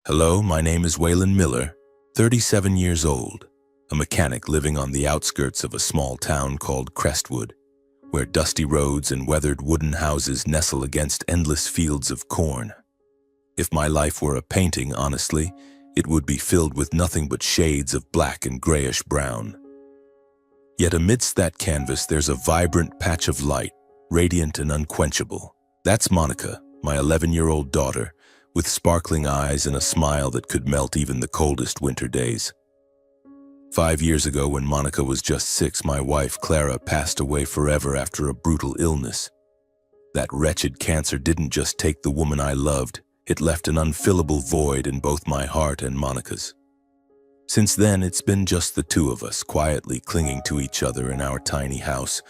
Hello, my name is Waylon Miller, 37 years old, a mechanic living on the outskirts of a small town called Crestwood, where dusty roads and weathered wooden houses nestle against endless fields of corn. If my life were a painting, honestly, it would be filled with nothing but shades of black and grayish brown. Yet amidst that canvas, there's a vibrant patch of light, radiant and unquenchable. That's Monica, my 11-year-old daughter, with sparkling eyes and a smile that could melt even the coldest winter days. 5 years ago, when Monica was just 6, my wife, Clara, passed away forever after a brutal illness. That wretched cancer didn't just take the woman I loved, it left an unfillable void in both my heart and Monica's. Since then, it's been just the two of us, quietly clinging to each other in our tiny house,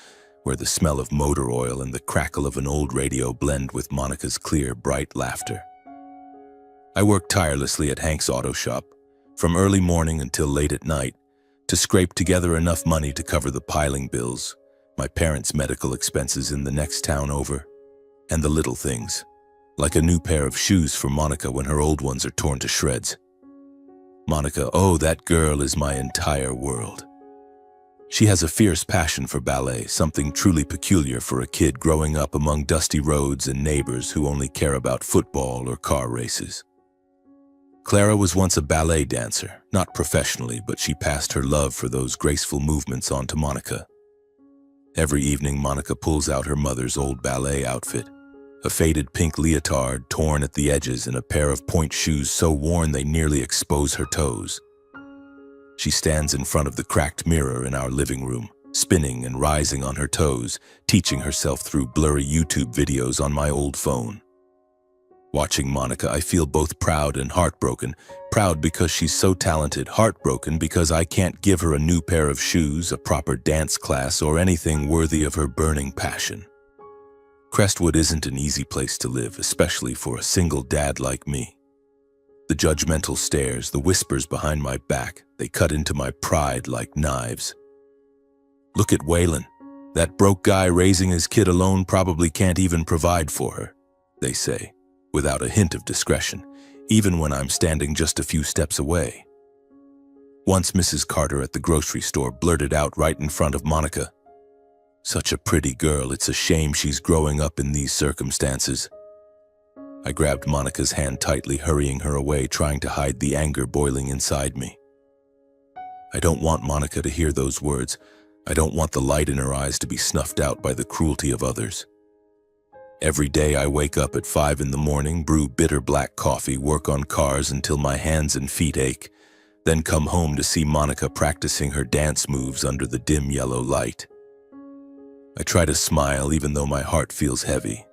where the smell of motor oil and the crackle of an old radio blend with Monica's clear, bright laughter. I worked tirelessly at Hank's auto shop, from early morning until late at night, to scrape together enough money to cover the piling bills, my parents' medical expenses in the next town over, and the little things, like a new pair of shoes for Monica when her old ones are torn to shreds. Monica, oh, that girl is my entire world. She has a fierce passion for ballet, something truly peculiar for a kid growing up among dusty roads and neighbors who only care about football or car races. Clara was once a ballet dancer, not professionally, but she passed her love for those graceful movements on to Monica. Every evening, Monica pulls out her mother's old ballet outfit, a faded pink leotard torn at the edges and a pair of pointe shoes so worn they nearly expose her toes. She stands in front of the cracked mirror in our living room, spinning and rising on her toes, teaching herself through blurry YouTube videos on my old phone. Watching Monica, I feel both proud and heartbroken. Proud because she's so talented, heartbroken because I can't give her a new pair of shoes, a proper dance class, or anything worthy of her burning passion. Crestwood isn't an easy place to live, especially for a single dad like me. The judgmental stares, the whispers behind my back, they cut into my pride like knives. Look at Waylon. That broke guy raising his kid alone probably can't even provide for her, they say, without a hint of discretion, even when I'm standing just a few steps away. Once Mrs. Carter at the grocery store blurted out right in front of Monica, "Such a pretty girl, it's a shame she's growing up in these circumstances." I grabbed Monica's hand tightly, hurrying her away, trying to hide the anger boiling inside me. I don't want Monica to hear those words. I don't want the light in her eyes to be snuffed out by the cruelty of others. Every day I wake up at 5 in the morning, brew bitter black coffee, work on cars until my hands and feet ache, then come home to see Monica practicing her dance moves under the dim yellow light. I try to smile even though my heart feels heavy.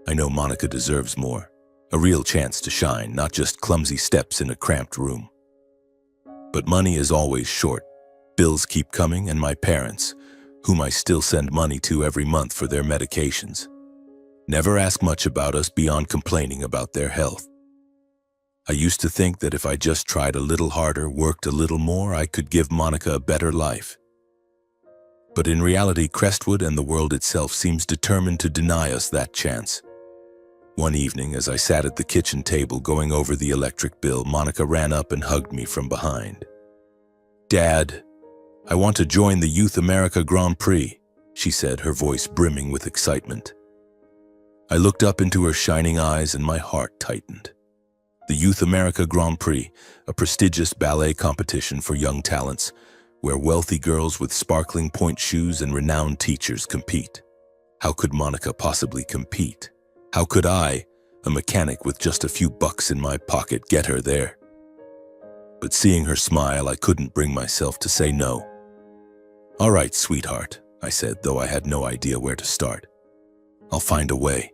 I know Monica deserves more, a real chance to shine, not just clumsy steps in a cramped room. But money is always short. Bills keep coming, and my parents, whom I still send money to every month for their medications, never ask much about us beyond complaining about their health. I used to think that if I just tried a little harder, worked a little more, I could give Monica a better life. But in reality, Crestwood and the world itself seems determined to deny us that chance. One evening, as I sat at the kitchen table going over the electric bill, Monica ran up and hugged me from behind. "Dad, I want to join the Youth America Grand Prix," she said, her voice brimming with excitement. I looked up into her shining eyes and my heart tightened. The Youth America Grand Prix, a prestigious ballet competition for young talents, where wealthy girls with sparkling pointe shoes and renowned teachers compete. How could Monica possibly compete? How could I, a mechanic with just a few bucks in my pocket, get her there? But seeing her smile, I couldn't bring myself to say no. "All right, sweetheart," I said, though I had no idea where to start. "I'll find a way."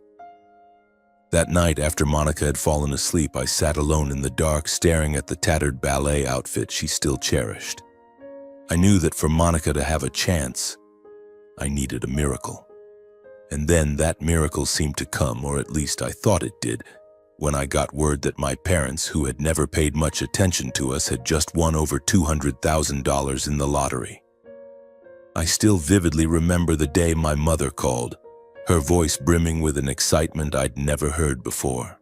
That night, after Monica had fallen asleep, I sat alone in the dark, staring at the tattered ballet outfit she still cherished. I knew that for Monica to have a chance, I needed a miracle. And then that miracle seemed to come, or at least I thought it did, when I got word that my parents, who had never paid much attention to us, had just won over $200,000 in the lottery. I still vividly remember the day my mother called, her voice brimming with an excitement I'd never heard before.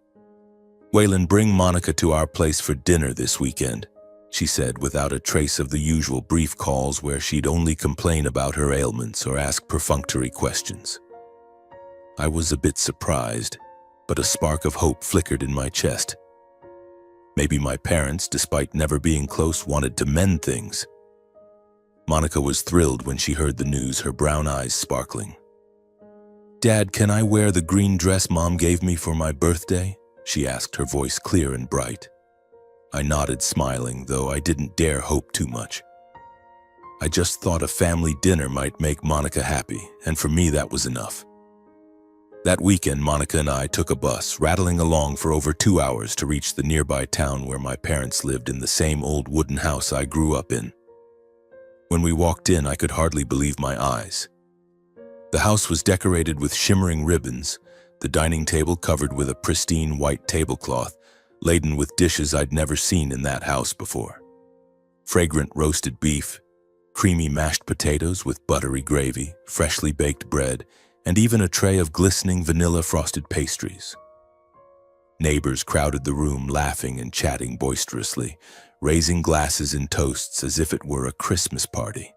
"Waylon, bring Monica to our place for dinner this weekend," she said without a trace of the usual brief calls where she'd only complain about her ailments or ask perfunctory questions. I was a bit surprised, but a spark of hope flickered in my chest. Maybe my parents, despite never being close, wanted to mend things. Monica was thrilled when she heard the news, her brown eyes sparkling. "Dad, can I wear the green dress Mom gave me for my birthday?" she asked, her voice clear and bright. I nodded, smiling, though I didn't dare hope too much. I just thought a family dinner might make Monica happy, and for me that was enough. That weekend, Monica and I took a bus, rattling along for over 2 hours to reach the nearby town where my parents lived in the same old wooden house I grew up in. When we walked in, I could hardly believe my eyes. The house was decorated with shimmering ribbons, the dining table covered with a pristine white tablecloth, laden with dishes I'd never seen in that house before. Fragrant roasted beef, creamy mashed potatoes with buttery gravy, freshly baked bread, and even a tray of glistening vanilla frosted pastries. Neighbors crowded the room, laughing and chatting boisterously, raising glasses and toasts as if it were a Christmas party.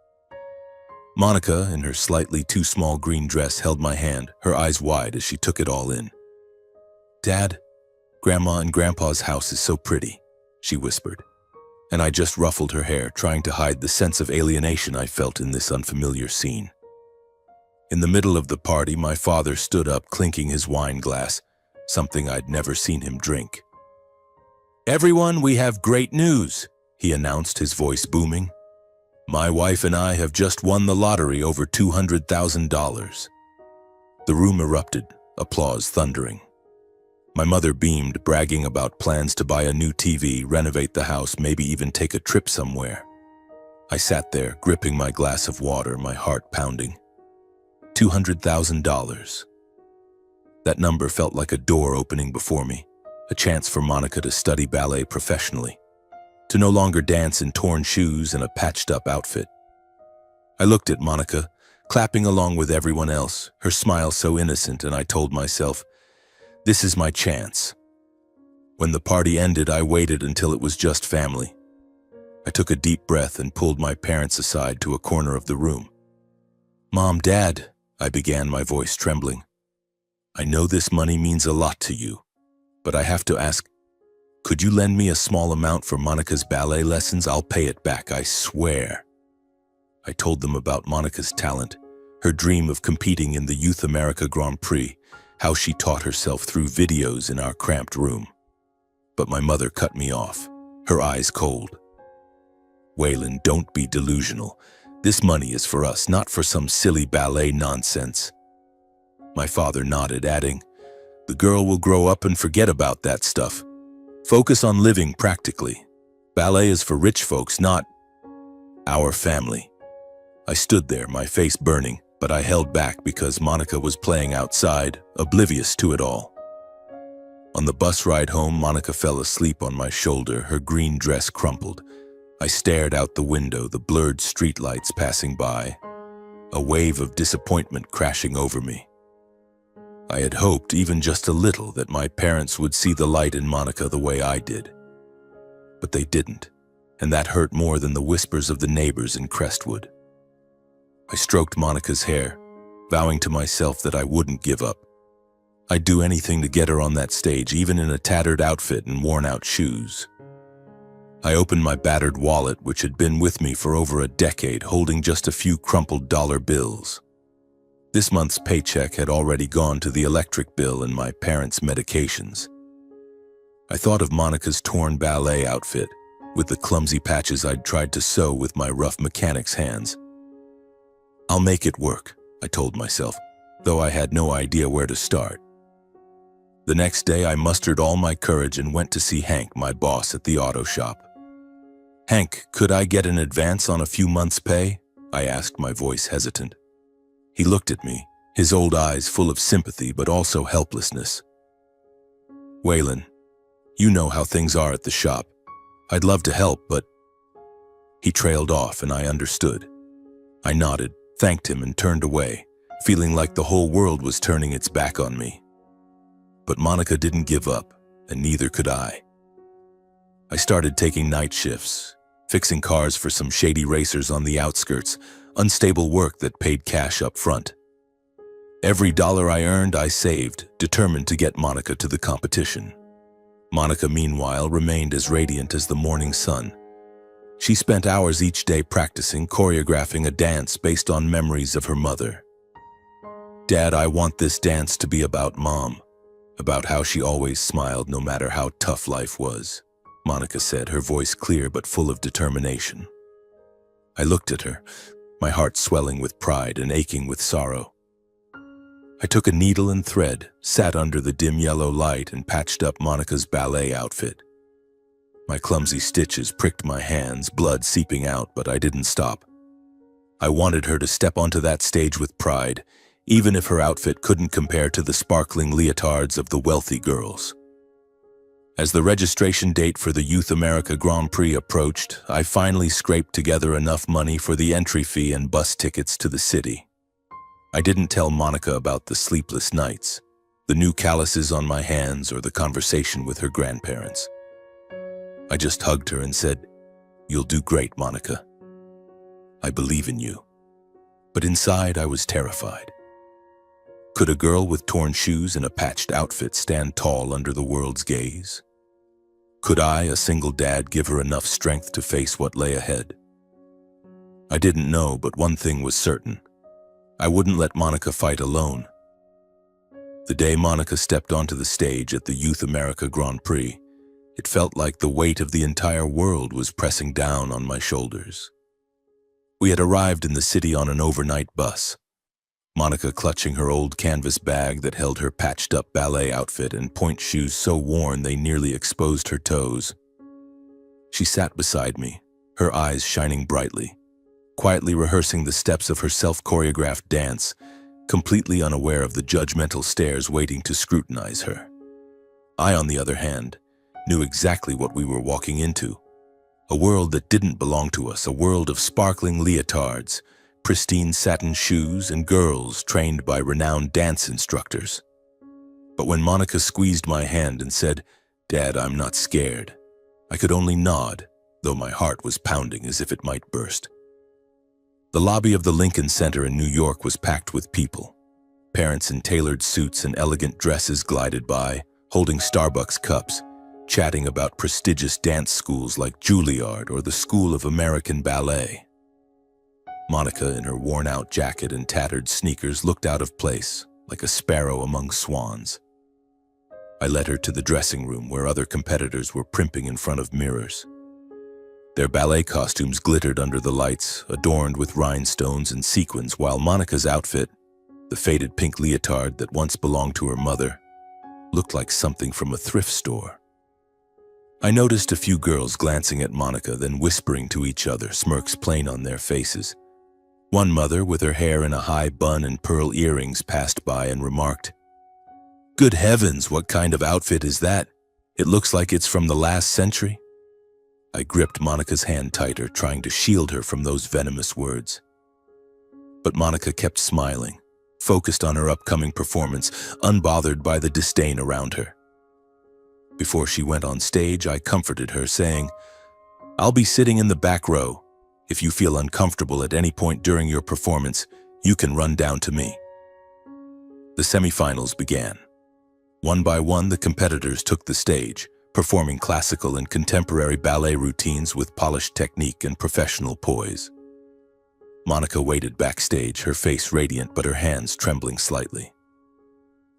Monica, in her slightly too small green dress, held my hand, her eyes wide as she took it all in. "Dad, Grandma and Grandpa's house is so pretty," she whispered, and I just ruffled her hair, trying to hide the sense of alienation I felt in this unfamiliar scene. In the middle of the party, my father stood up, clinking his wine glass, something I'd never seen him drink. "Everyone, we have great news," he announced, his voice booming. "My wife and I have just won the lottery, over $200,000. The room erupted, applause thundering. My mother beamed, bragging about plans to buy a new TV, renovate the house, maybe even take a trip somewhere. I sat there, gripping my glass of water, my heart pounding. $200,000. That number felt like a door opening before me, a chance for Monica to study ballet professionally, to no longer dance in torn shoes and a patched-up outfit. I looked at Monica, clapping along with everyone else, her smile so innocent, and I told myself, this is my chance. When the party ended, I waited until it was just family. I took a deep breath and pulled my parents aside to a corner of the room. "Mom, Dad," I began, my voice trembling. "I know this money means a lot to you, but I have to ask, could you lend me a small amount for Monica's ballet lessons? I'll pay it back, I swear." I told them about Monica's talent, her dream of competing in the Youth America Grand Prix, how she taught herself through videos in our cramped room. But my mother cut me off, her eyes cold. "Waylon, don't be delusional. This money is for us, not for some silly ballet nonsense." My father nodded, adding, "The girl will grow up and forget about that stuff. Focus on living practically. Ballet is for rich folks, not our family." I stood there, my face burning, but I held back because Monica was playing outside, oblivious to it all. On the bus ride home, Monica fell asleep on my shoulder, her green dress crumpled. I stared out the window, the blurred streetlights passing by, a wave of disappointment crashing over me. I had hoped, even just a little, that my parents would see the light in Monica the way I did. But they didn't, and that hurt more than the whispers of the neighbors in Crestwood. I stroked Monica's hair, vowing to myself that I wouldn't give up. I'd do anything to get her on that stage, even in a tattered outfit and worn-out shoes. I opened my battered wallet, which had been with me for over a decade, holding just a few crumpled dollar bills. This month's paycheck had already gone to the electric bill and my parents' medications. I thought of Monica's torn ballet outfit, with the clumsy patches I'd tried to sew with my rough mechanic's hands. "I'll make it work," I told myself, though I had no idea where to start. The next day, I mustered all my courage and went to see Hank, my boss at the auto shop. "Hank, could I get an advance on a few months' pay?" I asked, my voice hesitant. He looked at me, his old eyes full of sympathy but also helplessness. "Waylon, you know how things are at the shop. I'd love to help, but..." He trailed off, and I understood. I nodded, thanked him, and turned away, feeling like the whole world was turning its back on me. But Monica didn't give up, and neither could I. I started taking night shifts, fixing cars for some shady racers on the outskirts, unstable work that paid cash up front. Every dollar I earned, I saved, determined to get Monica to the competition. Monica, meanwhile, remained as radiant as the morning sun. She spent hours each day practicing, choreographing a dance based on memories of her mother. "Dad, I want this dance to be about Mom, about how she always smiled no matter how tough life was," Monica said, her voice clear but full of determination. I looked at her, my heart swelling with pride and aching with sorrow. I took a needle and thread, sat under the dim yellow light, and patched up Monica's ballet outfit. My clumsy stitches pricked my hands, blood seeping out, but I didn't stop. I wanted her to step onto that stage with pride, even if her outfit couldn't compare to the sparkling leotards of the wealthy girls. As the registration date for the Youth America Grand Prix approached, I finally scraped together enough money for the entry fee and bus tickets to the city. I didn't tell Monica about the sleepless nights, the new calluses on my hands, or the conversation with her grandparents. I just hugged her and said, "You'll do great, Monica. I believe in you." But inside, I was terrified. Could a girl with torn shoes and a patched outfit stand tall under the world's gaze? Could I, a single dad, give her enough strength to face what lay ahead? I didn't know, but one thing was certain. I wouldn't let Monica fight alone. The day Monica stepped onto the stage at the Youth America Grand Prix, it felt like the weight of the entire world was pressing down on my shoulders. We had arrived in the city on an overnight bus, Monica clutching her old canvas bag that held her patched-up ballet outfit and point shoes so worn they nearly exposed her toes. She sat beside me, her eyes shining brightly, quietly rehearsing the steps of her self-choreographed dance, completely unaware of the judgmental stares waiting to scrutinize her. I, on the other hand, knew exactly what we were walking into. A world that didn't belong to us, a world of sparkling leotards, pristine satin shoes, and girls trained by renowned dance instructors. But when Monica squeezed my hand and said, "Dad, I'm not scared," I could only nod, though my heart was pounding as if it might burst. The lobby of the Lincoln Center in New York was packed with people. Parents in tailored suits and elegant dresses glided by, holding Starbucks cups, chatting about prestigious dance schools like Juilliard or the School of American Ballet. Monica, in her worn-out jacket and tattered sneakers, looked out of place, like a sparrow among swans. I led her to the dressing room where other competitors were primping in front of mirrors. Their ballet costumes glittered under the lights, adorned with rhinestones and sequins, while Monica's outfit, the faded pink leotard that once belonged to her mother, looked like something from a thrift store. I noticed a few girls glancing at Monica, then whispering to each other, smirks plain on their faces. One mother, with her hair in a high bun and pearl earrings, passed by and remarked, "Good heavens, what kind of outfit is that? It looks like it's from the last century." I gripped Monica's hand tighter, trying to shield her from those venomous words. But Monica kept smiling, focused on her upcoming performance, unbothered by the disdain around her. Before she went on stage, I comforted her, saying, "I'll be sitting in the back row. If you feel uncomfortable at any point during your performance, you can run down to me." The semifinals began. One by one, the competitors took the stage, performing classical and contemporary ballet routines with polished technique and professional poise. Monica waited backstage, her face radiant but her hands trembling slightly.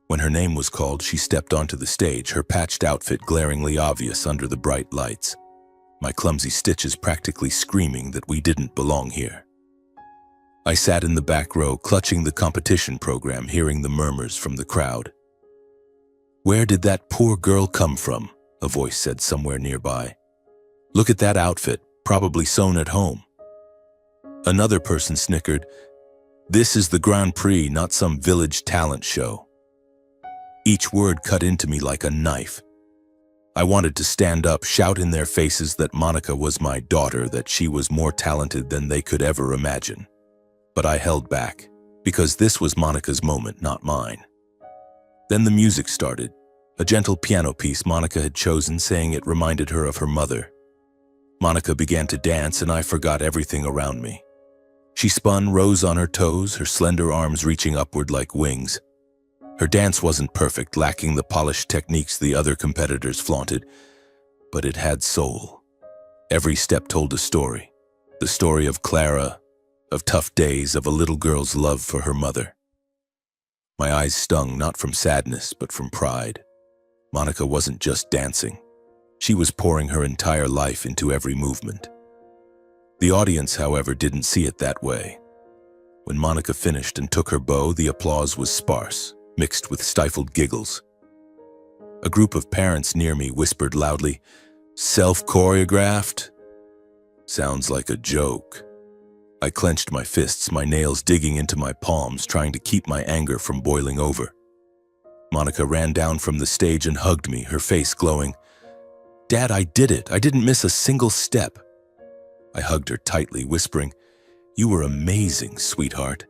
When her name was called, she stepped onto the stage, her patched outfit glaringly obvious under the bright lights, my clumsy stitches practically screaming that we didn't belong here. I sat in the back row, clutching the competition program, hearing the murmurs from the crowd. "Where did that poor girl come from?" a voice said somewhere nearby. "Look at that outfit, probably sewn at home." Another person snickered, "This is the Grand Prix, not some village talent show." Each word cut into me like a knife. I wanted to stand up, shout in their faces that Monica was my daughter, that she was more talented than they could ever imagine. But I held back, because this was Monica's moment, not mine. Then the music started, a gentle piano piece Monica had chosen, saying it reminded her of her mother. Monica began to dance, and I forgot everything around me. She spun, rose on her toes, her slender arms reaching upward like wings. Her dance wasn't perfect, lacking the polished techniques the other competitors flaunted, but it had soul. Every step told a story. The story of Clara, of tough days, of a little girl's love for her mother. My eyes stung, not from sadness, but from pride. Monica wasn't just dancing. She was pouring her entire life into every movement. The audience, however, didn't see it that way. When Monica finished and took her bow, the applause was sparse, mixed with stifled giggles. A group of parents near me whispered loudly, "Self-choreographed? Sounds like a joke." I clenched my fists, my nails digging into my palms, trying to keep my anger from boiling over. Monica ran down from the stage and hugged me, her face glowing. "Dad, I did it. I didn't miss a single step." I hugged her tightly, whispering, "You were amazing, sweetheart."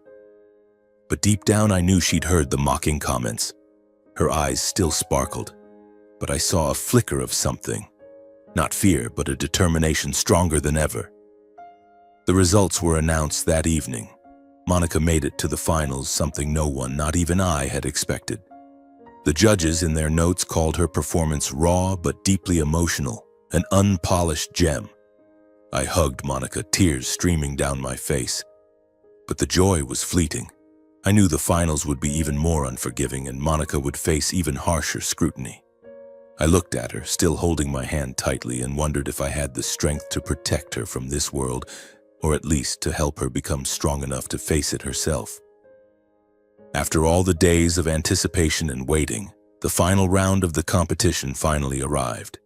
But deep down I knew she'd heard the mocking comments. Her eyes still sparkled, but I saw a flicker of something. Not fear, but a determination stronger than ever. The results were announced that evening. Monica made it to the finals, something no one, not even I, had expected. The judges in their notes called her performance raw but deeply emotional, an unpolished gem. I hugged Monica, tears streaming down my face. But the joy was fleeting. I knew the finals would be even more unforgiving, and Monica would face even harsher scrutiny. I looked at her, still holding my hand tightly, and wondered if I had the strength to protect her from this world, or at least to help her become strong enough to face it herself. After all the days of anticipation and waiting, the final round of the competition finally arrived.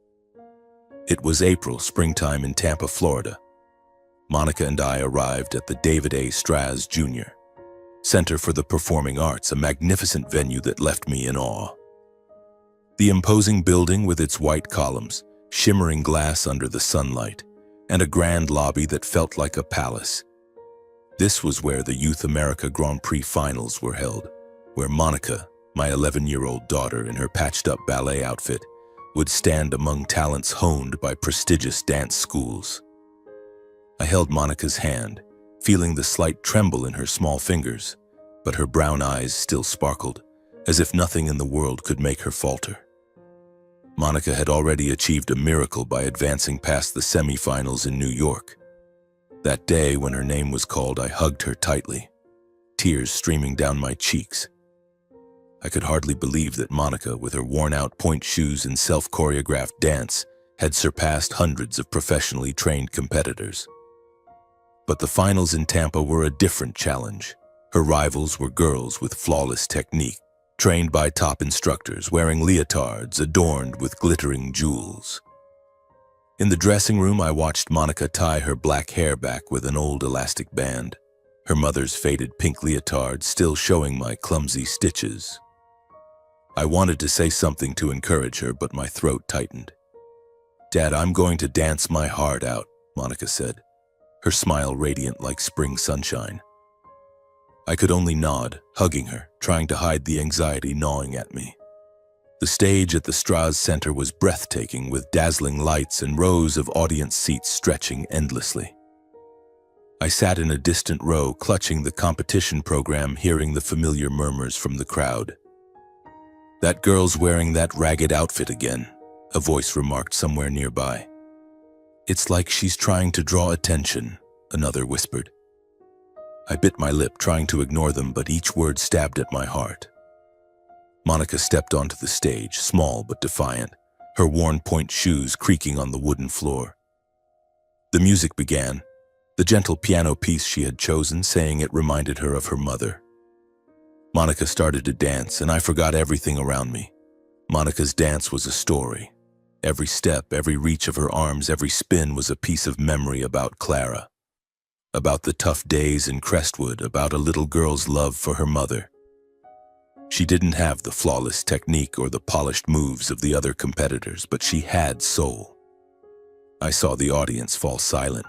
It was April, springtime in Tampa, Florida. Monica and I arrived at the David A. Straz Jr. Center for the Performing Arts, a magnificent venue that left me in awe. The imposing building with its white columns, shimmering glass under the sunlight, and a grand lobby that felt like a palace. This was where the Youth America Grand Prix finals were held, where Monica, my 11-year-old daughter in her patched-up ballet outfit, would stand among talents honed by prestigious dance schools. I held Monica's hand, feeling the slight tremble in her small fingers, but her brown eyes still sparkled, as if nothing in the world could make her falter. Monica had already achieved a miracle by advancing past the semifinals in New York. That day, when her name was called, I hugged her tightly, tears streaming down my cheeks. I could hardly believe that Monica, with her worn-out point shoes and self-choreographed dance, had surpassed hundreds of professionally trained competitors. But the finals in Tampa were a different challenge. Her rivals were girls with flawless technique, trained by top instructors, wearing leotards adorned with glittering jewels. In the dressing room, I watched Monica tie her black hair back with an old elastic band, her mother's faded pink leotard still showing my clumsy stitches. I wanted to say something to encourage her, but my throat tightened. "Dad, I'm going to dance my heart out," Monica said, her smile radiant like spring sunshine. I could only nod, hugging her, trying to hide the anxiety gnawing at me. The stage at the Straz Center was breathtaking, with dazzling lights and rows of audience seats stretching endlessly. I sat in a distant row, clutching the competition program, hearing the familiar murmurs from the crowd. "That girl's wearing that ragged outfit again," a voice remarked somewhere nearby. "It's like she's trying to draw attention," another whispered. I bit my lip, trying to ignore them, but each word stabbed at my heart. Monica stepped onto the stage, small but defiant, her worn point shoes creaking on the wooden floor. The music began, the gentle piano piece she had chosen, saying it reminded her of her mother. Monica started to dance, and I forgot everything around me. Monica's dance was a story. Every step, every reach of her arms, every spin was a piece of memory about Clara. About the tough days in Crestwood, about a little girl's love for her mother. She didn't have the flawless technique or the polished moves of the other competitors, but she had soul. I saw the audience fall silent,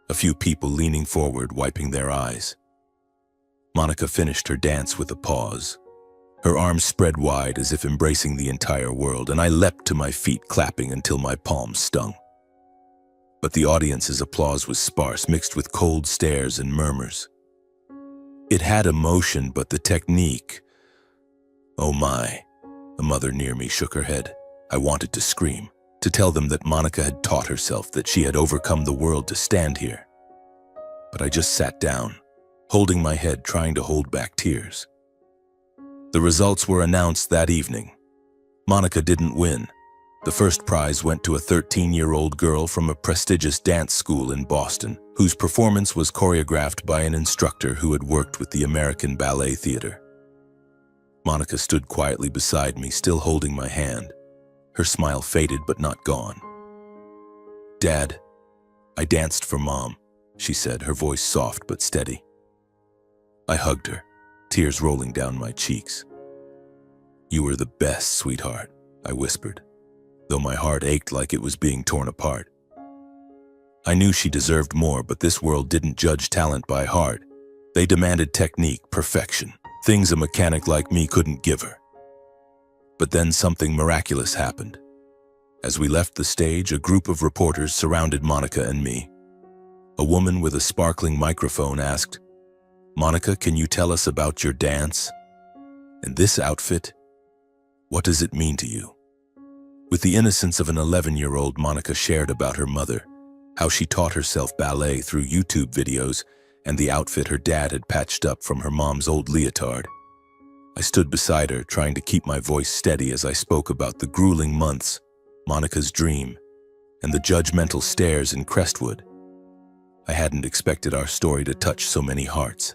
a few people leaning forward, wiping their eyes. Monica finished her dance with a pause. Her arms spread wide as if embracing the entire world, and I leapt to my feet, clapping until my palms stung. But the audience's applause was sparse, mixed with cold stares and murmurs. It had emotion, but the technique... Oh my. A mother near me shook her head. I wanted to scream, to tell them that Monica had taught herself, that she had overcome the world to stand here. But I just sat down, holding my head, trying to hold back tears. The results were announced that evening. Monica didn't win. The first prize went to a 13-year-old girl from a prestigious dance school in Boston, whose performance was choreographed by an instructor who had worked with the American Ballet Theater. Monica stood quietly beside me, still holding my hand. Her smile faded but not gone. "Dad, I danced for Mom," she said, her voice soft but steady. I hugged her, tears rolling down my cheeks. "You were the best, sweetheart," I whispered, though my heart ached like it was being torn apart. I knew she deserved more, but this world didn't judge talent by heart. They demanded technique, perfection, things a mechanic like me couldn't give her. But then something miraculous happened. As we left the stage, a group of reporters surrounded Monica and me. A woman with a sparkling microphone asked, "Monica, can you tell us about your dance? And this outfit, what does it mean to you?" With the innocence of an 11-year-old, Monica shared about her mother, how she taught herself ballet through YouTube videos, and the outfit her dad had patched up from her mom's old leotard. I stood beside her, trying to keep my voice steady as I spoke about the grueling months, Monica's dream, and the judgmental stares in Crestwood. I hadn't expected our story to touch so many hearts.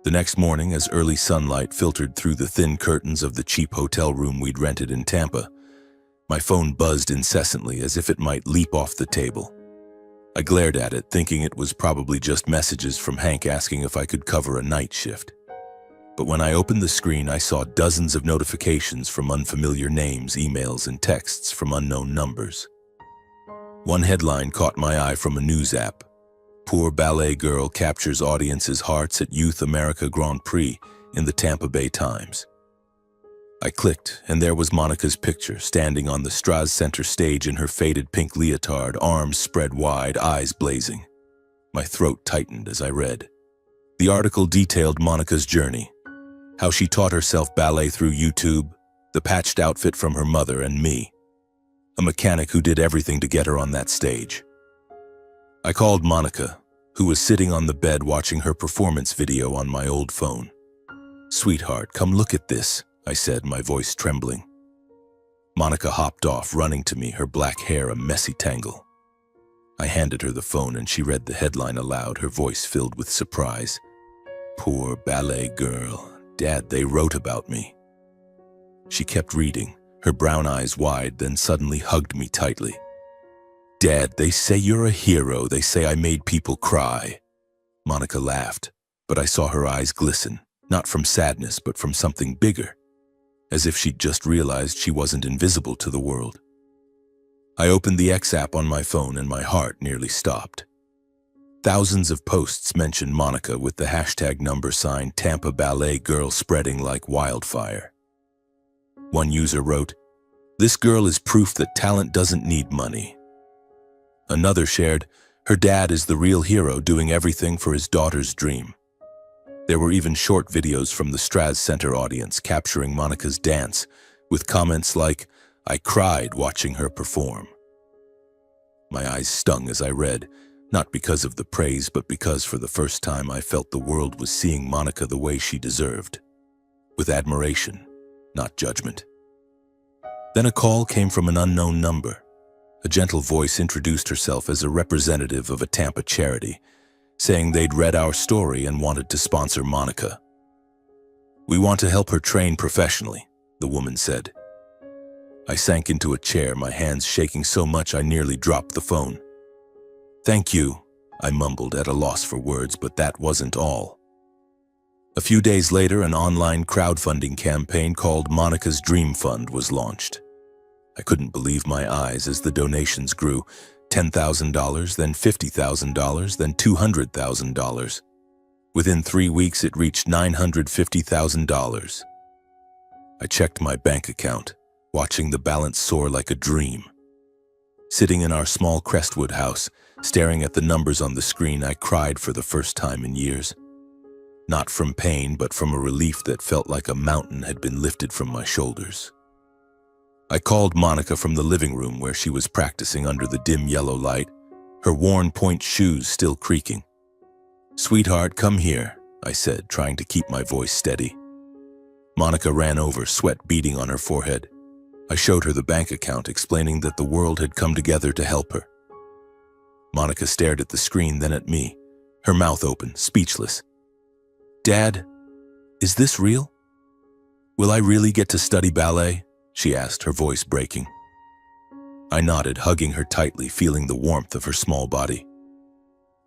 The next morning, as early sunlight filtered through the thin curtains of the cheap hotel room we'd rented in Tampa, my phone buzzed incessantly as if it might leap off the table. I glared at it, thinking it was probably just messages from Hank asking if I could cover a night shift. But when I opened the screen, I saw dozens of notifications from unfamiliar names, emails, and texts from unknown numbers. One headline caught my eye from a news app. "Poor ballet girl captures audience's hearts at Youth America Grand Prix" in the Tampa Bay Times. I clicked, and there was Monica's picture, standing on the Straz Center stage in her faded pink leotard, arms spread wide, eyes blazing. My throat tightened as I read. The article detailed Monica's journey, how she taught herself ballet through YouTube, the patched outfit from her mother and me, a mechanic who did everything to get her on that stage. I called Monica, who was sitting on the bed watching her performance video on my old phone. "Sweetheart, come look at this," I said, my voice trembling. Monica hopped off, running to me, her black hair a messy tangle. I handed her the phone and she read the headline aloud, her voice filled with surprise. "Poor ballet girl. Dad, they wrote about me." She kept reading, her brown eyes wide, then suddenly hugged me tightly. "Dad, they say you're a hero. They say I made people cry." Monica laughed, but I saw her eyes glisten, not from sadness, but from something bigger, as if she'd just realized she wasn't invisible to the world. I opened the X app on my phone and my heart nearly stopped. Thousands of posts mentioned Monica with the hashtag # Tampa Ballet Girl spreading like wildfire. One user wrote, "This girl is proof that talent doesn't need money." Another shared, "Her dad is the real hero, doing everything for his daughter's dream." There were even short videos from the Straz Center audience capturing Monica's dance, with comments like, "I cried watching her perform." My eyes stung as I read, not because of the praise, but because for the first time I felt the world was seeing Monica the way she deserved, with admiration, not judgment. Then a call came from an unknown number. A gentle voice introduced herself as a representative of a Tampa charity, saying they'd read our story and wanted to sponsor Monica. "We want to help her train professionally," the woman said. I sank into a chair, my hands shaking so much I nearly dropped the phone. "Thank you," I mumbled, at a loss for words, but that wasn't all. A few days later, an online crowdfunding campaign called Monica's Dream Fund was launched. I couldn't believe my eyes as the donations grew. $10,000, then $50,000, then $200,000. Within 3 weeks, it reached $950,000. I checked my bank account, watching the balance soar like a dream. Sitting in our small Crestwood house, staring at the numbers on the screen, I cried for the first time in years. Not from pain, but from a relief that felt like a mountain had been lifted from my shoulders. I called Monica from the living room where she was practicing under the dim yellow light, her worn point shoes still creaking. "Sweetheart, come here," I said, trying to keep my voice steady. Monica ran over, sweat beading on her forehead. I showed her the bank account, explaining that the world had come together to help her. Monica stared at the screen, then at me, her mouth open, speechless. "Dad, is this real? Will I really get to study ballet?" she asked, her voice breaking. I nodded, hugging her tightly, feeling the warmth of her small body.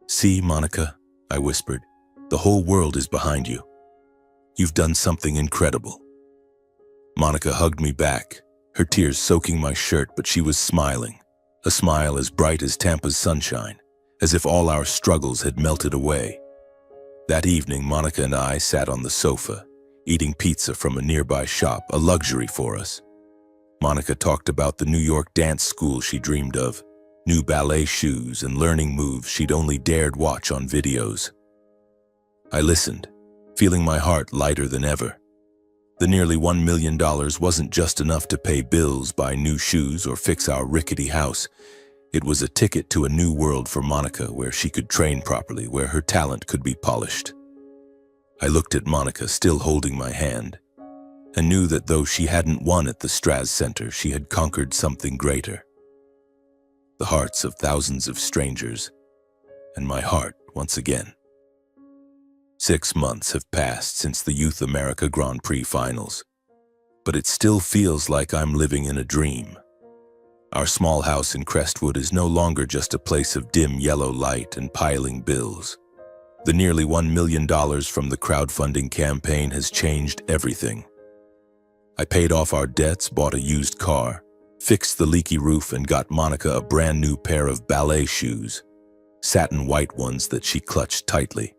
"See, Monica," I whispered, "the whole world is behind you. You've done something incredible." Monica hugged me back, her tears soaking my shirt, but she was smiling, a smile as bright as Tampa's sunshine, as if all our struggles had melted away. That evening, Monica and I sat on the sofa, eating pizza from a nearby shop, a luxury for us. Monica talked about the New York dance school she dreamed of, new ballet shoes and learning moves she'd only dared watch on videos. I listened, feeling my heart lighter than ever. The nearly $1 million wasn't just enough to pay bills, buy new shoes, or fix our rickety house. It was a ticket to a new world for Monica, where she could train properly, where her talent could be polished. I looked at Monica, still holding my hand, and knew that though she hadn't won at the Straz Center, she had conquered something greater. The hearts of thousands of strangers, and my heart once again. 6 months have passed since the Youth America Grand Prix finals, but it still feels like I'm living in a dream. Our small house in Crestwood is no longer just a place of dim yellow light and piling bills. The nearly $1 million from the crowdfunding campaign has changed everything. I paid off our debts, bought a used car, fixed the leaky roof, and got Monica a brand new pair of ballet shoes, satin white ones that she clutched tightly,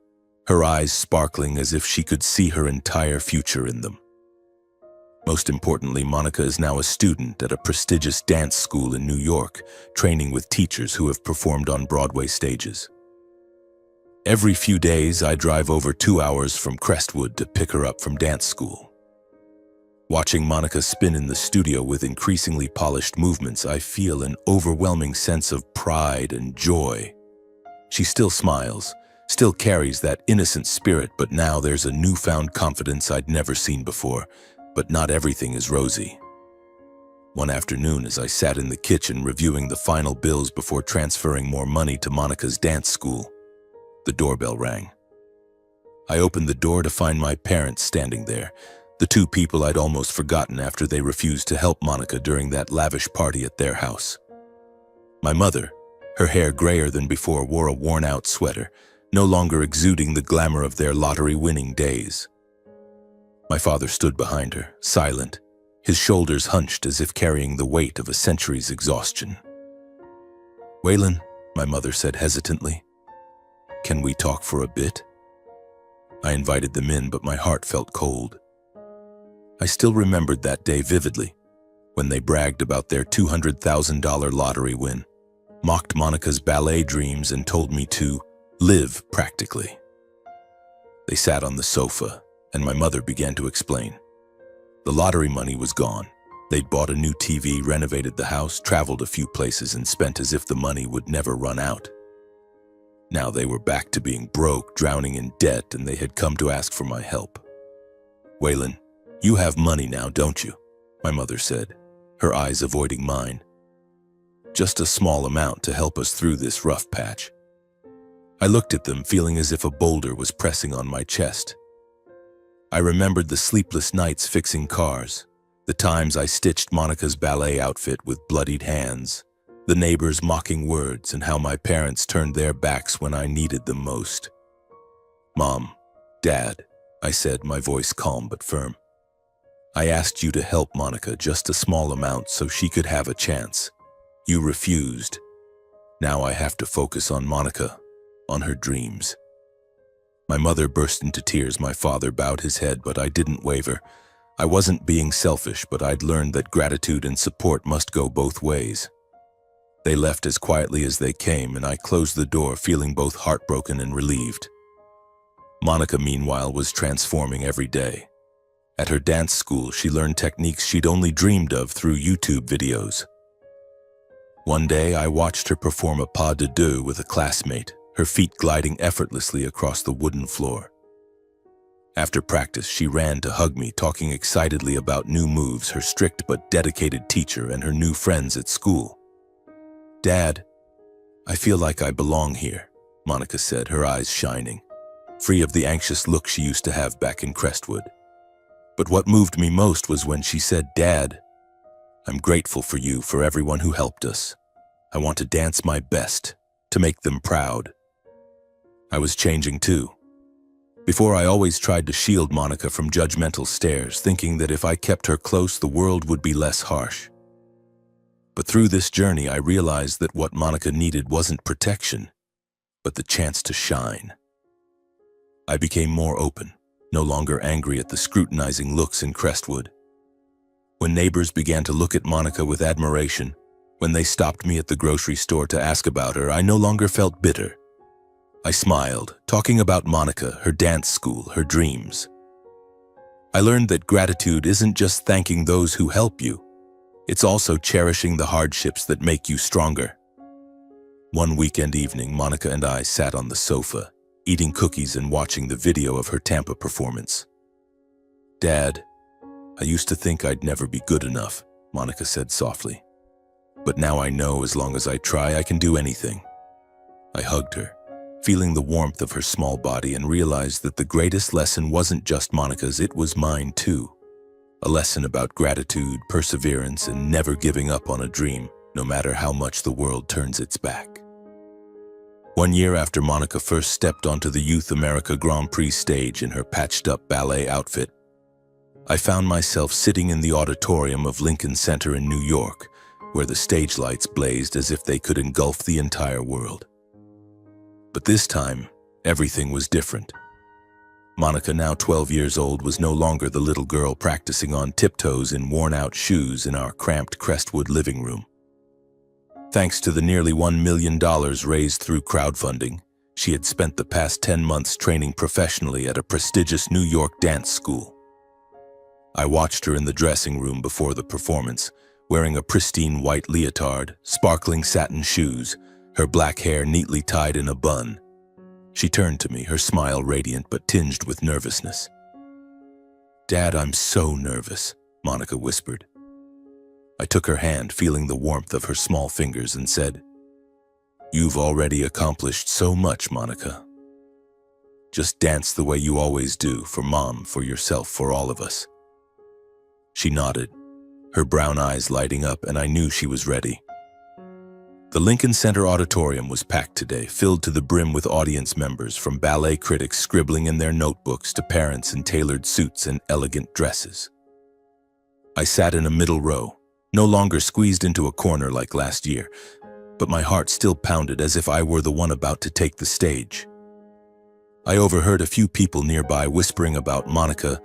her eyes sparkling as if she could see her entire future in them. Most importantly, Monica is now a student at a prestigious dance school in New York, training with teachers who have performed on Broadway stages. Every few days, I drive over 2 hours from Crestwood to pick her up from dance school. Watching Monica spin in the studio with increasingly polished movements, I feel an overwhelming sense of pride and joy. She still smiles, still carries that innocent spirit, but now there's a newfound confidence I'd never seen before. But not everything is rosy. One afternoon, as I sat in the kitchen reviewing the final bills before transferring more money to Monica's dance school, the doorbell rang. I opened the door to find my parents standing there, the two people I'd almost forgotten after they refused to help Monica during that lavish party at their house. My mother, her hair grayer than before, wore a worn-out sweater, no longer exuding the glamour of their lottery-winning days. My father stood behind her, silent, his shoulders hunched as if carrying the weight of a century's exhaustion. "Waylon," my mother said hesitantly, "can we talk for a bit?" I invited them in, but my heart felt cold. I still remembered that day vividly, when they bragged about their $200,000 lottery win, mocked Monica's ballet dreams, and told me to live practically. They sat on the sofa, and my mother began to explain. The lottery money was gone. They'd bought a new TV, renovated the house, traveled a few places, and spent as if the money would never run out. Now they were back to being broke, drowning in debt, and they had come to ask for my help. "Waylon, you have money now, don't you?" my mother said, her eyes avoiding mine. "Just a small amount to help us through this rough patch." I looked at them, feeling as if a boulder was pressing on my chest. I remembered the sleepless nights fixing cars, the times I stitched Monica's ballet outfit with bloodied hands, the neighbors' mocking words, and how my parents turned their backs when I needed them most. "Mom, Dad," I said, my voice calm but firm. "I asked you to help Monica, just a small amount so she could have a chance. You refused. Now I have to focus on Monica, on her dreams." My mother burst into tears. My father bowed his head, but I didn't waver. I wasn't being selfish, but I'd learned that gratitude and support must go both ways. They left as quietly as they came, and I closed the door feeling both heartbroken and relieved. Monica, meanwhile, was transforming every day. At her dance school, she learned techniques she'd only dreamed of through YouTube videos. One day, I watched her perform a pas de deux with a classmate, her feet gliding effortlessly across the wooden floor. After practice, she ran to hug me, talking excitedly about new moves, her strict but dedicated teacher, and her new friends at school. "Dad, I feel like I belong here," Monica said, her eyes shining, free of the anxious look she used to have back in Crestwood. But what moved me most was when she said, "Dad, I'm grateful for you, for everyone who helped us. I want to dance my best, to make them proud." I was changing too. Before, I always tried to shield Monica from judgmental stares, thinking that if I kept her close, the world would be less harsh. But through this journey, I realized that what Monica needed wasn't protection, but the chance to shine. I became more open, no longer angry at the scrutinizing looks in Crestwood. When neighbors began to look at Monica with admiration, when they stopped me at the grocery store to ask about her, I no longer felt bitter. I smiled, talking about Monica, her dance school, her dreams. I learned that gratitude isn't just thanking those who help you. It's also cherishing the hardships that make you stronger. One weekend evening, Monica and I sat on the sofa, eating cookies and watching the video of her Tampa performance. "Dad, I used to think I'd never be good enough," Monica said softly. "But now I know as long as I try, I can do anything." I hugged her, feeling the warmth of her small body, and realized that the greatest lesson wasn't just Monica's, it was mine too. A lesson about gratitude, perseverance, and never giving up on a dream, no matter how much the world turns its back. 1 year after Monica first stepped onto the Youth America Grand Prix stage in her patched-up ballet outfit, I found myself sitting in the auditorium of Lincoln Center in New York, where the stage lights blazed as if they could engulf the entire world. But this time, everything was different. Monica, now 12 years old, was no longer the little girl practicing on tiptoes in worn-out shoes in our cramped Crestwood living room. Thanks to the nearly $1 million raised through crowdfunding, she had spent the past 10 months training professionally at a prestigious New York dance school. I watched her in the dressing room before the performance, wearing a pristine white leotard, sparkling satin shoes, her black hair neatly tied in a bun. She turned to me, her smile radiant but tinged with nervousness. "Dad, I'm so nervous," Monica whispered. I took her hand, feeling the warmth of her small fingers, and said, "You've already accomplished so much, Monica. Just dance the way you always do, for Mom, for yourself, for all of us." She nodded, her brown eyes lighting up, and I knew she was ready. The Lincoln Center auditorium was packed today, filled to the brim with audience members, from ballet critics scribbling in their notebooks to parents in tailored suits and elegant dresses. I sat in a middle row, no longer squeezed into a corner like last year, but my heart still pounded as if I were the one about to take the stage. I overheard a few people nearby whispering about Monica,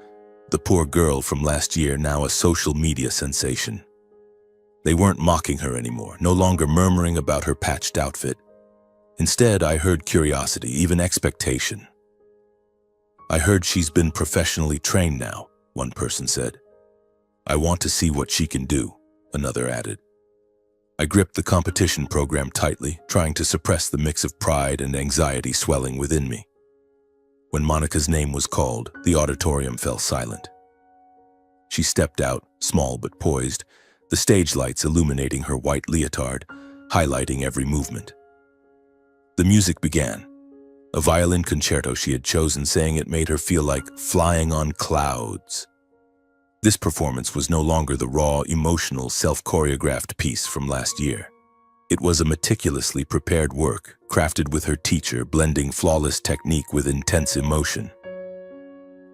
the poor girl from last year, now a social media sensation. They weren't mocking her anymore, no longer murmuring about her patched outfit. Instead, I heard curiosity, even expectation. "I heard she's been professionally trained now," one person said. "I want to see what she can do," another added. I gripped the competition program tightly, trying to suppress the mix of pride and anxiety swelling within me. When Monica's name was called, the auditorium fell silent. She stepped out, small but poised, the stage lights illuminating her white leotard, highlighting every movement. The music began, a violin concerto she had chosen, saying it made her feel like flying on clouds. This performance was no longer the raw, emotional, self-choreographed piece from last year. It was a meticulously prepared work, crafted with her teacher, blending flawless technique with intense emotion.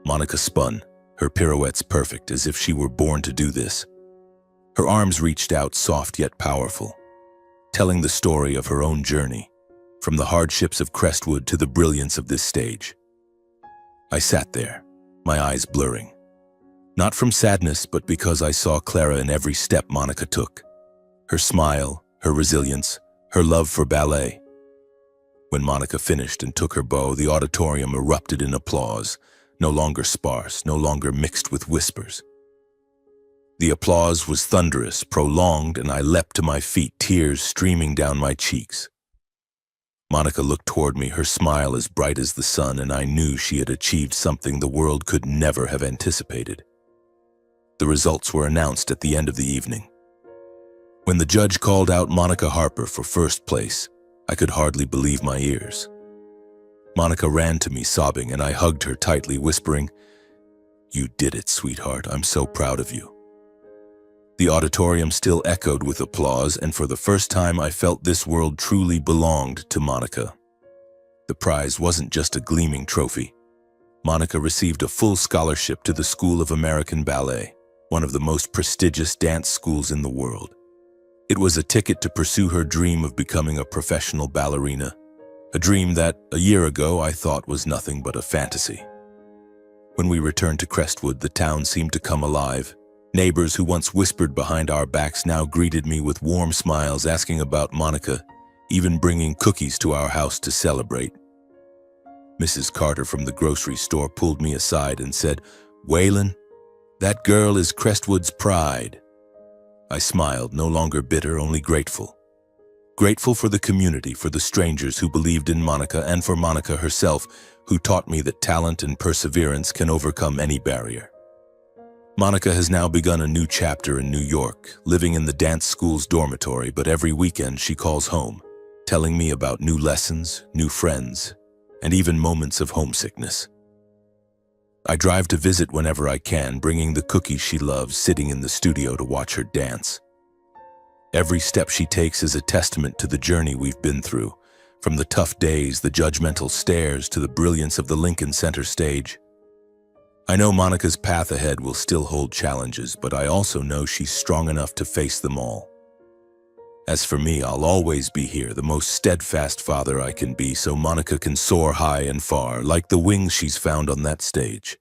Monica spun, her pirouettes perfect, as if she were born to do this. Her arms reached out, soft yet powerful, telling the story of her own journey, from the hardships of Crestwood to the brilliance of this stage. I sat there, my eyes blurring. Not from sadness, but because I saw Clara in every step Monica took. Her smile, her resilience, her love for ballet. When Monica finished and took her bow, the auditorium erupted in applause, no longer sparse, no longer mixed with whispers. The applause was thunderous, prolonged, and I leapt to my feet, tears streaming down my cheeks. Monica looked toward me, her smile as bright as the sun, and I knew she had achieved something the world could never have anticipated. The results were announced at the end of the evening. When the judge called out Monica Harper for first place, I could hardly believe my ears. Monica ran to me sobbing, and I hugged her tightly, whispering, "You did it, sweetheart. I'm so proud of you." The auditorium still echoed with applause, and for the first time I felt this world truly belonged to Monica. The prize wasn't just a gleaming trophy. Monica received a full scholarship to the School of American Ballet, one of the most prestigious dance schools in the world. It was a ticket to pursue her dream of becoming a professional ballerina, a dream that, a year ago, I thought was nothing but a fantasy. When we returned to Crestwood, the town seemed to come alive. Neighbors who once whispered behind our backs now greeted me with warm smiles, asking about Monica, even bringing cookies to our house to celebrate. Mrs. Carter from the grocery store pulled me aside and said, "Waylon, that girl is Crestwood's pride." I smiled, no longer bitter, only grateful. Grateful for the community, for the strangers who believed in Monica, and for Monica herself, who taught me that talent and perseverance can overcome any barrier. Monica has now begun a new chapter in New York, living in the dance school's dormitory, but every weekend she calls home, telling me about new lessons, new friends, and even moments of homesickness. I drive to visit whenever I can, bringing the cookies she loves, sitting in the studio to watch her dance. Every step she takes is a testament to the journey we've been through, from the tough days, the judgmental stares, to the brilliance of the Lincoln Center stage. I know Monica's path ahead will still hold challenges, but I also know she's strong enough to face them all. As for me, I'll always be here, the most steadfast father I can be, so Monica can soar high and far, like the wings she's found on that stage.